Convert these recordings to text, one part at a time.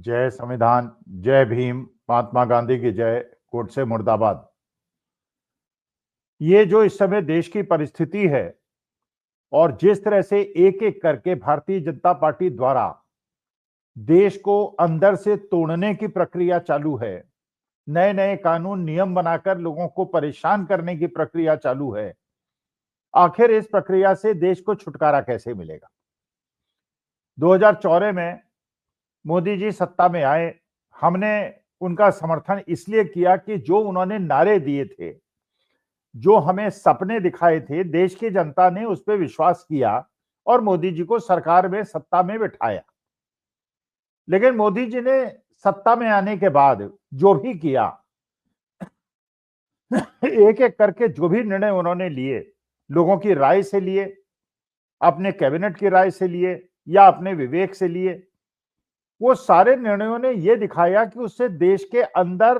जय संविधान, जय भीम, महात्मा गांधी की जय, कोर्ट से मुर्दाबाद। ये जो इस समय देश की परिस्थिति है और जिस तरह से एक एक करके भारतीय जनता पार्टी द्वारा देश को अंदर से तोड़ने की प्रक्रिया चालू है, नए नए कानून नियम बनाकर लोगों को परेशान करने की प्रक्रिया चालू है, आखिर इस प्रक्रिया से देश को छुटकारा कैसे मिलेगा? 2014 में मोदी जी सत्ता में आए, हमने उनका समर्थन इसलिए किया कि जो उन्होंने नारे दिए थे, जो हमें सपने दिखाए थे, देश की जनता ने उस पर विश्वास किया और मोदी जी को सरकार में सत्ता में बिठाया। लेकिन मोदी जी ने सत्ता में आने के बाद जो भी किया, एक एक करके जो भी निर्णय उन्होंने लिए, लोगों की राय से लिए, अपने कैबिनेट की राय से लिए या अपने विवेक से लिए, वो सारे निर्णयों ने यह दिखाया कि उससे देश के अंदर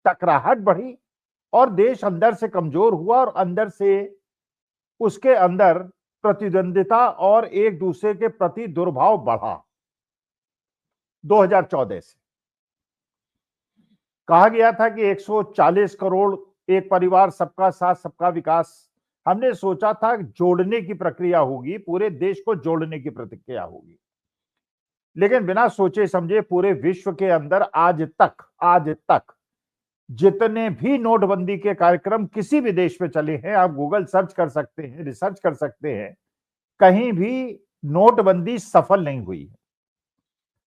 टकराहट बढ़ी और देश अंदर से कमजोर हुआ और अंदर से उसके अंदर प्रतिद्वंदिता और एक दूसरे के प्रति दुर्भाव बढ़ा। 2014 से कहा गया था कि 140 करोड़ एक परिवार, सबका साथ सबका विकास। हमने सोचा था जोड़ने की प्रक्रिया होगी, पूरे देश को जोड़ने की प्रक्रिया होगी, लेकिन बिना सोचे समझे पूरे विश्व के अंदर आज तक जितने भी नोटबंदी के कार्यक्रम किसी भी देश में चले हैं, आप गूगल सर्च कर सकते हैं, रिसर्च कर सकते हैं, कहीं भी नोटबंदी सफल नहीं हुई है।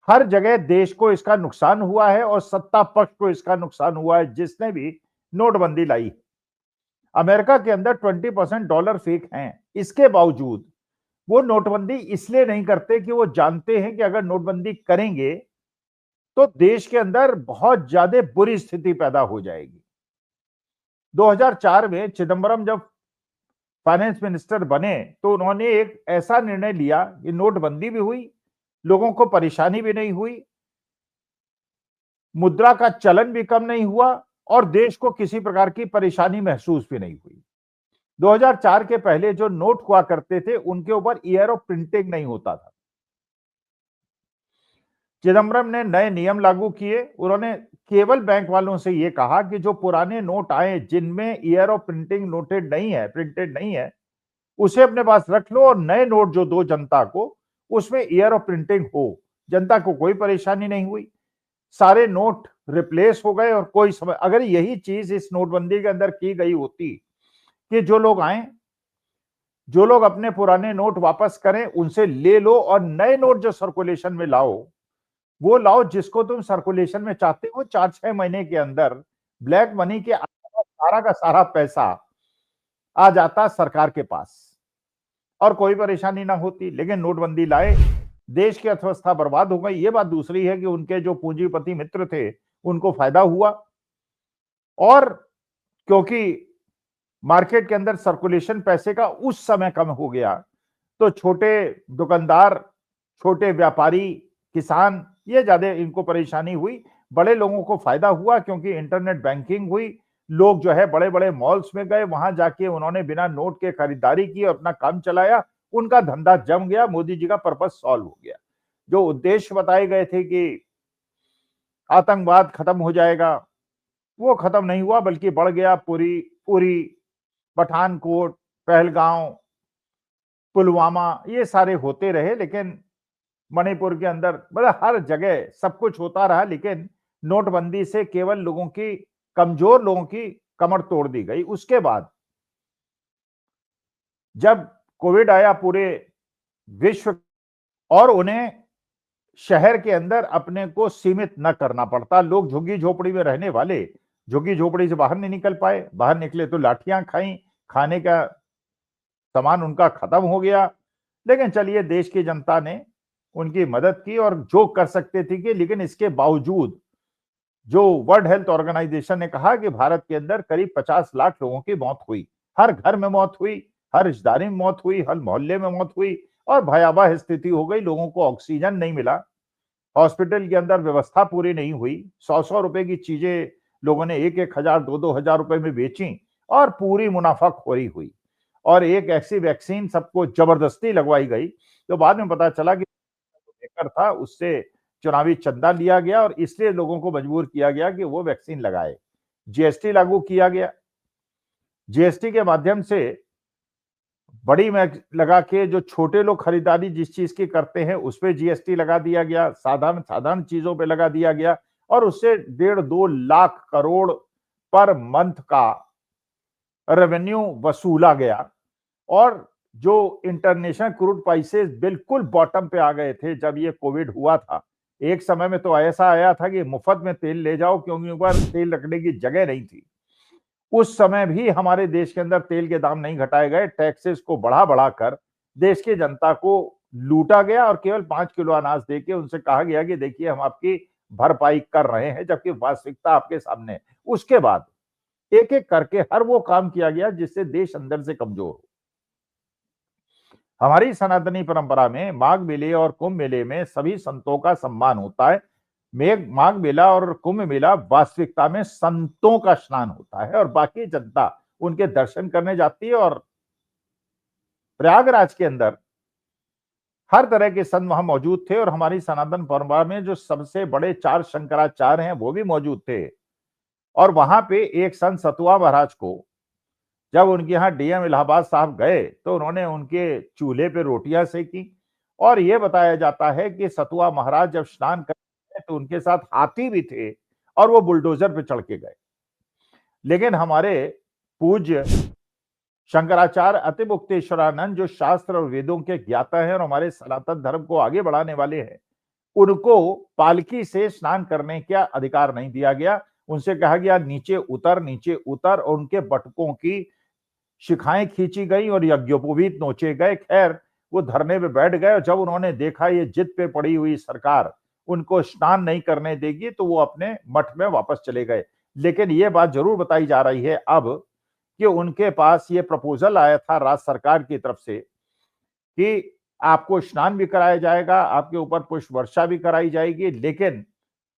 हर जगह देश को इसका नुकसान हुआ है और सत्ता पक्ष को इसका नुकसान हुआ है, जिसने भी नोटबंदी लाई। अमेरिका के अंदर 20% डॉलर फेक हैं, इसके बावजूद वो नोटबंदी इसलिए नहीं करते कि वो जानते हैं कि अगर नोटबंदी करेंगे तो देश के अंदर बहुत ज्यादा बुरी स्थिति पैदा हो जाएगी। 2004 में चिदंबरम जब फाइनेंस मिनिस्टर बने तो उन्होंने एक ऐसा निर्णय लिया कि नोटबंदी भी हुई, लोगों को परेशानी भी नहीं हुई, मुद्रा का चलन भी कम नहीं हुआ और देश को किसी प्रकार की परेशानी महसूस भी नहीं हुई। 2004 के पहले जो नोट हुआ करते थे उनके ऊपर ईयर ऑफ प्रिंटिंग नहीं होता था। चिदंबरम ने नए नियम लागू किए। उन्होंने केवल बैंक वालों से यह कहा कि जो पुराने नोट आए जिनमें ईयर ऑफ प्रिंटिंग प्रिंटेड नहीं है, उसे अपने पास रख लो और नए नोट जो दो जनता को, उसमें ईयर ऑफ प्रिंटिंग हो। जनता को कोई परेशानी नहीं हुई, सारे नोट रिप्लेस हो गए और कोई समय अगर यही चीज इस नोटबंदी के अंदर की गई होती कि जो लोग आए, जो लोग अपने पुराने नोट वापस करें उनसे ले लो और नए नोट जो सर्कुलेशन में लाओ वो लाओ, जिसको तुम सर्कुलेशन में चाहते हो। 4-6 महीने के अंदर ब्लैक मनी के सारा का सारा पैसा आ जाता सरकार के पास और कोई परेशानी ना होती। लेकिन नोटबंदी लाए, देश की अर्थव्यवस्था बर्बाद हो गई। ये बात दूसरी है कि उनके जो पूंजीपति मित्र थे उनको फायदा हुआ, और क्योंकि मार्केट के अंदर सर्कुलेशन पैसे का उस समय कम हो गया तो छोटे दुकानदार, छोटे व्यापारी, किसान, ये ज्यादा इनको परेशानी हुई। बड़े लोगों को फायदा हुआ क्योंकि इंटरनेट बैंकिंग हुई, लोग जो है बड़े बड़े मॉल्स में गए, वहां जाके उन्होंने बिना नोट के खरीदारी की और अपना काम चलाया, उनका धंधा जम गया, मोदी जी का पर्पस सॉल्व हो गया। जो उद्देश्य बताए गए थे कि आतंकवाद खत्म हो जाएगा, वो खत्म नहीं हुआ बल्कि बढ़ गया। पूरी पूरी पठानकोट, पहलगांव, पुलवामा, ये सारे होते रहे, लेकिन मणिपुर के अंदर मतलब हर जगह सब कुछ होता रहा, लेकिन नोटबंदी से केवल लोगों की, कमजोर लोगों की कमर तोड़ दी गई। उसके बाद जब कोविड आया पूरे विश्व, और उन्हें शहर के अंदर अपने को सीमित न करना पड़ता, लोग झुग्गी झोपड़ी में रहने वाले झुग्गी झोपड़ी से बाहर नहीं निकल पाए, बाहर निकले तो लाठियां खाई, खाने का सामान उनका खत्म हो गया। लेकिन चलिए, देश की जनता ने उनकी मदद की और जो कर सकते थे कि, लेकिन इसके बावजूद जो वर्ल्ड हेल्थ ऑर्गेनाइजेशन ने कहा कि भारत के अंदर करीब 50 लाख लोगों की मौत हुई, हर घर में मौत हुई, हर रिश्तेदारी में मौत हुई, हर मोहल्ले में मौत हुई और भयावह स्थिति हो गई। लोगों को ऑक्सीजन नहीं मिला, हॉस्पिटल के अंदर व्यवस्था पूरी नहीं हुई, 100-100 रुपए की चीजें लोगों ने 1-1 हजार, 2-2 हजार रुपए में बेची और पूरी मुनाफाखोरी हुई। और एक ऐसी वैक्सीन सबको जबरदस्ती लगवाई गई, तो बाद में पता चला कि था उससे चुनावी चंदा लिया गया और इसलिए लोगों को मजबूर किया गया कि वो वैक्सीन लगाए। जीएसटी लागू किया गया। जीएसटी के माध्यम से बड़ी मैक लगा के जो छोटे लोग खरीदारी जिस चीज की करते हैं उस पे जीएसटी लगा दिया गया, साधारण साधारण चीजों पे लगा दिया गया और उससे 1.5-2 लाख करोड़ पर मंथ का रेवेन्यू वसूला गया। और जो इंटरनेशनल क्रूड प्राइसेस बिल्कुल बॉटम पे आ गए थे जब ये कोविड हुआ था। एक समय में तो ऐसा आया था कि मुफ्त में तेल ले जाओ क्योंकि ऊपर तेल रखने की जगह नहीं थी। उस समय भी हमारे देश के अंदर तेल के दाम नहीं घटाए गए, टैक्सेस को बढ़ा कर देश की जनता को लूटा गया और केवल 5 किलो अनाज देके उनसे कहा गया कि देखिए हम आपकी भरपाई कर रहे हैं, जबकि वास्तविकता आपके सामने है। उसके बाद एक-एक करके हर वो काम किया गया जिससे देश अंदर से कमजोर हो। हमारी सनातनी परंपरा में माघ मेले और कुंभ मेले में सभी संतों का सम्मान होता है। माघ मेला और कुंभ मेला वास्तविकता में संतों का स्नान होता है और बाकी जनता उनके दर्शन करने जाती है। और प्रयागराज के अंदर हर तरह के संत वहां मौजूद थे और हमारी सनातन परंपरा में जो सबसे बड़े 4 शंकराचार्य हैं वो भी मौजूद थे। और वहां पे एक संत सतुआ महाराज को जब उनके यहाँ डीएम इलाहाबाद साहब गए तो उन्होंने उनके चूल्हे पे रोटियां सेकी। और ये बताया जाता है कि सतुआ महाराज जब स्नान कर तो उनके साथ हाथी भी थे और वो बुलडोजर पे चढ़ के गए। लेकिन हमारे पूज्य शंकराचार्य अतिमुक्तेश्वरानंद जो शास्त्र और वेदों के ज्ञाता हैं और हमारे सनातन धर्म को आगे बढ़ाने वाले हैं, उनको पालकी से स्नान करने का अधिकार नहीं दिया गया। उनसे कहा गया नीचे उतर और उनके बटुकों की शिखाएं खींची गई और यज्ञोपवीत नोचे गए। खैर वो धरने पे बैठ गए और जब उन्होंने देखा ये जिद पे पड़ी हुई सरकार उनको स्नान नहीं करने देगी तो वो अपने मठ में वापस चले गए। लेकिन ये बात जरूर बताई जा रही है अब कि उनके पास ये प्रपोजल आया था राज्य सरकार की तरफ से कि आपको स्नान भी कराया जाएगा, आपके ऊपर पुष्प वर्षा भी कराई जाएगी, लेकिन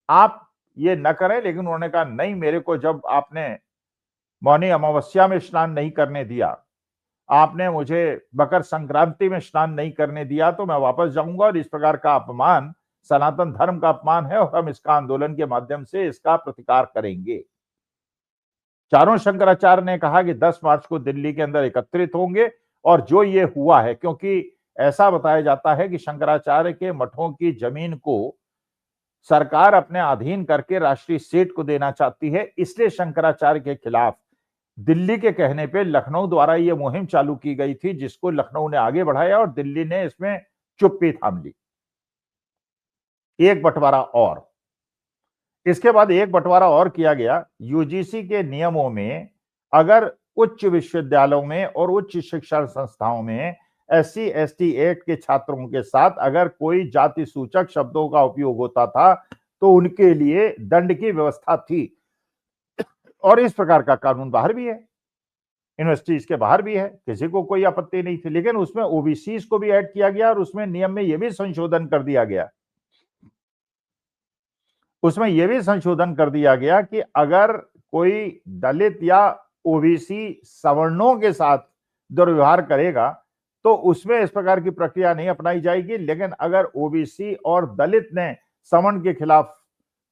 आप ये न करें। लेकिन उन्होंने कहा नहीं, मेरे को जब आपने मौनी अमावस्या में स्नान नहीं करने दिया, आपने मुझे मकर संक्रांति में स्नान नहीं करने दिया, तो मैं वापस जाऊंगा और इस प्रकार का अपमान सनातन धर्म का अपमान है और हम इसका आंदोलन के माध्यम से इसका प्रतिकार करेंगे। चारों शंकराचार्य ने कहा कि 10 मार्च को दिल्ली के अंदर एकत्रित होंगे और जो ये हुआ है, क्योंकि ऐसा बताया जाता है कि शंकराचार्य के मठों की जमीन को सरकार अपने अधीन करके राष्ट्रीय सेठ को देना चाहती है, इसलिए शंकराचार्य के खिलाफ दिल्ली के कहने पे लखनऊ द्वारा यह मुहिम चालू की गई थी, जिसको लखनऊ ने आगे बढ़ाया और दिल्ली ने इसमें चुप्पी थाम ली। एक बंटवारा और, इसके बाद एक बंटवारा और किया गया। यूजीसी के नियमों में अगर उच्च विश्वविद्यालयों में और उच्च शिक्षण संस्थाओं में एससी एसटी एक्ट के छात्रों के साथ अगर कोई जाति सूचक शब्दों का उपयोग होता था तो उनके लिए दंड की व्यवस्था थी। और इस प्रकार का कानून बाहर भी है, यूनिवर्सिटीज के बाहर भी है, किसी को कोई आपत्ति नहीं थी। लेकिन उसमें ओबीसी को भी ऐड किया गया और उसमें नियम में यह भी संशोधन कर दिया गया, उसमें यह भी संशोधन कर दिया गया कि अगर कोई दलित या ओबीसी सवर्णों के साथ दुर्व्यवहार करेगा तो उसमें इस प्रकार की प्रक्रिया नहीं अपनाई जाएगी। लेकिन अगर ओबीसी और दलित ने सवर्ण के खिलाफ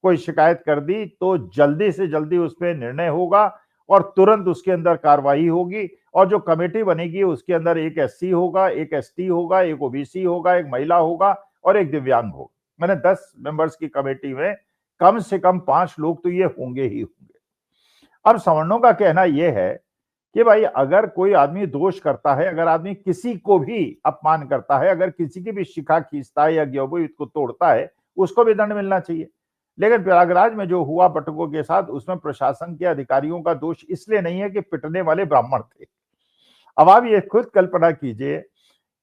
कोई शिकायत कर दी तो जल्दी से जल्दी उस पर निर्णय होगा और तुरंत उसके अंदर कार्रवाई होगी। और जो कमेटी बनेगी उसके अंदर एक एससी होगा, एक एसटी होगा, एक ओबीसी होगा, एक महिला होगा और एक दिव्यांग होगा। मैंने 10 मेंबर्स की कमेटी में कम से कम 5 लोग तो ये होंगे ही होंगे। अब सवर्णों का कहना यह है कि भाई अगर कोई आदमी दोष करता है, अगर आदमी किसी को भी अपमान करता है, अगर किसी की भी शिखा खींचता है या ज्ञोपवीत को तोड़ता है, उसको भी दंड मिलना चाहिए। लेकिन प्रयागराज में जो हुआ बटुकों के साथ, उसमें प्रशासन के अधिकारियों का दोष इसलिए नहीं है कि पिटने वाले ब्राह्मण थे। अब आप ये खुद कल्पना कीजिए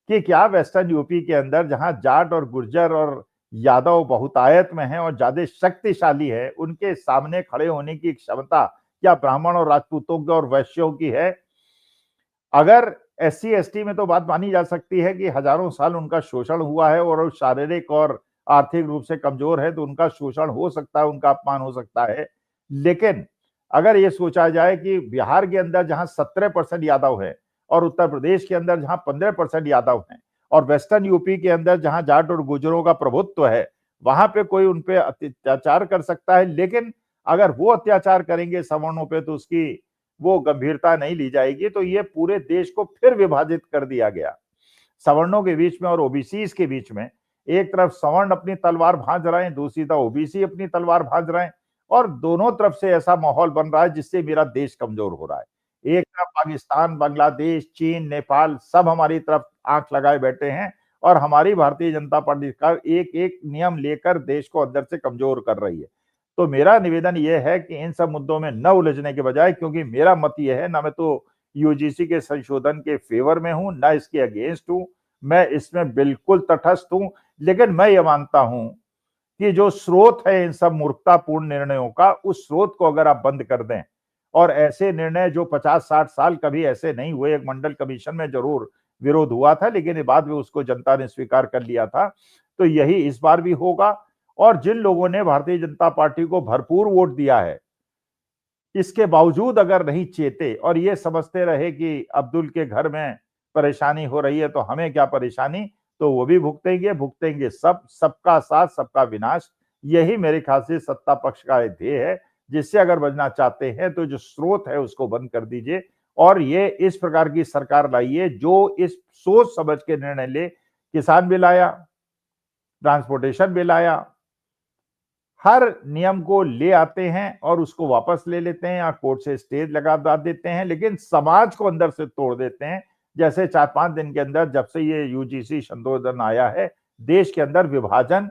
कि क्या वेस्टर्न यूपी के अंदर जहां जाट और गुर्जर और यादव बहुतायत में हैं और ज्यादा शक्तिशाली है, उनके सामने खड़े होने की क्षमता क्या ब्राह्मण और राजपूतों की और वैश्यों की है? अगर एससी एसटी में तो बात मानी जा सकती है कि हजारों साल उनका शोषण हुआ है और शारीरिक और आर्थिक रूप से कमजोर है तो उनका शोषण हो सकता है, उनका अपमान हो सकता है। लेकिन अगर ये सोचा जाए कि बिहार के अंदर जहां 17% यादव है और उत्तर प्रदेश के अंदर जहां 15% यादव हैं और वेस्टर्न यूपी के अंदर जहां जाट और गुजरों का प्रभुत्व है, वहां पे कोई उन पे अत्याचार कर सकता है, लेकिन अगर वो अत्याचार करेंगे सवर्णों पे तो उसकी वो गंभीरता नहीं ली जाएगी। तो ये पूरे देश को फिर विभाजित कर दिया गया सवर्णों के बीच में और ओबीसी के बीच में। एक तरफ सवर्ण अपनी तलवार भांज रहे हैं, दूसरी तरफ ओबीसी अपनी तलवार भांज रहे हैं, और दोनों तरफ से ऐसा माहौल बन रहा है जिससे मेरा देश कमजोर हो रहा है। एक तरफ पाकिस्तान, बांग्लादेश, चीन, नेपाल सब हमारी तरफ आंख लगाए बैठे हैं और हमारी भारतीय जनता पार्टी का एक एक नियम लेकर देश को अंदर से कमजोर कर रही है। तो मेरा निवेदन यह है कि इन सब मुद्दों में न उलझने के बजाय, क्योंकि मेरा मत यह है, ना मैं तो यूजीसी के संशोधन के फेवर में हूं ना इसके अगेंस्ट हूं, मैं इसमें बिल्कुल तटस्थ हूं, लेकिन मैं ये मानता हूं कि जो स्रोत है इन सब मूर्खतापूर्ण निर्णयों का, उस स्रोत को अगर आप बंद कर दें, और ऐसे निर्णय जो 50-60 साल कभी ऐसे नहीं हुए, एक मंडल कमीशन में जरूर विरोध हुआ था लेकिन बाद में उसको जनता ने स्वीकार कर लिया था, तो यही इस बार भी होगा। और जिन लोगों ने भारतीय जनता पार्टी को भरपूर वोट दिया है, इसके बावजूद अगर नहीं चेते और ये समझते रहे कि अब्दुल के घर में परेशानी हो रही है तो हमें क्या परेशानी, तो वो भी भुगतेंगे सब, सबका साथ सबका विनाश। यही मेरे ख्याल से सत्ता पक्ष का ध्येय है, जिससे अगर बचना चाहते हैं तो जो स्रोत है उसको बंद कर दीजिए और ये इस प्रकार की सरकार लाइए जो इस सोच समझ के निर्णय ले। किसान बिल आया, ट्रांसपोर्टेशन बिल आया, हर नियम को ले आते हैं और उसको वापस ले लेते हैं या कोर्ट से स्टेज लगा देते हैं, लेकिन समाज को अंदर से तोड़ देते हैं। जैसे 4-5 दिन के अंदर जब से ये यूजीसी संशोधन आया है, देश के अंदर विभाजन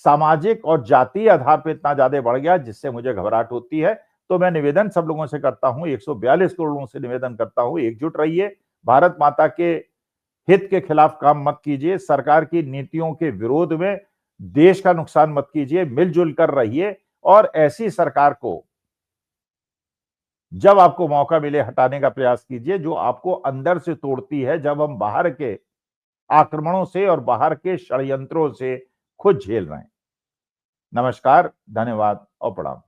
सामाजिक और जातीय आधार पर इतना ज्यादा बढ़ गया जिससे मुझे घबराहट होती है। तो मैं निवेदन सब लोगों से करता हूं, 142 करोड़ लोगों से निवेदन करता हूं, एकजुट रहिए, भारत माता के हित के खिलाफ काम मत कीजिए, सरकार की नीतियों के विरोध में देश का नुकसान मत कीजिए, मिलजुल कर रहिए और ऐसी सरकार को जब आपको मौका मिले हटाने का प्रयास कीजिए जो आपको अंदर से तोड़ती है, जब हम बाहर के आक्रमणों से और बाहर के षड्यंत्रों से खुद झेल रहे हैं। नमस्कार, धन्यवाद और प्रणाम।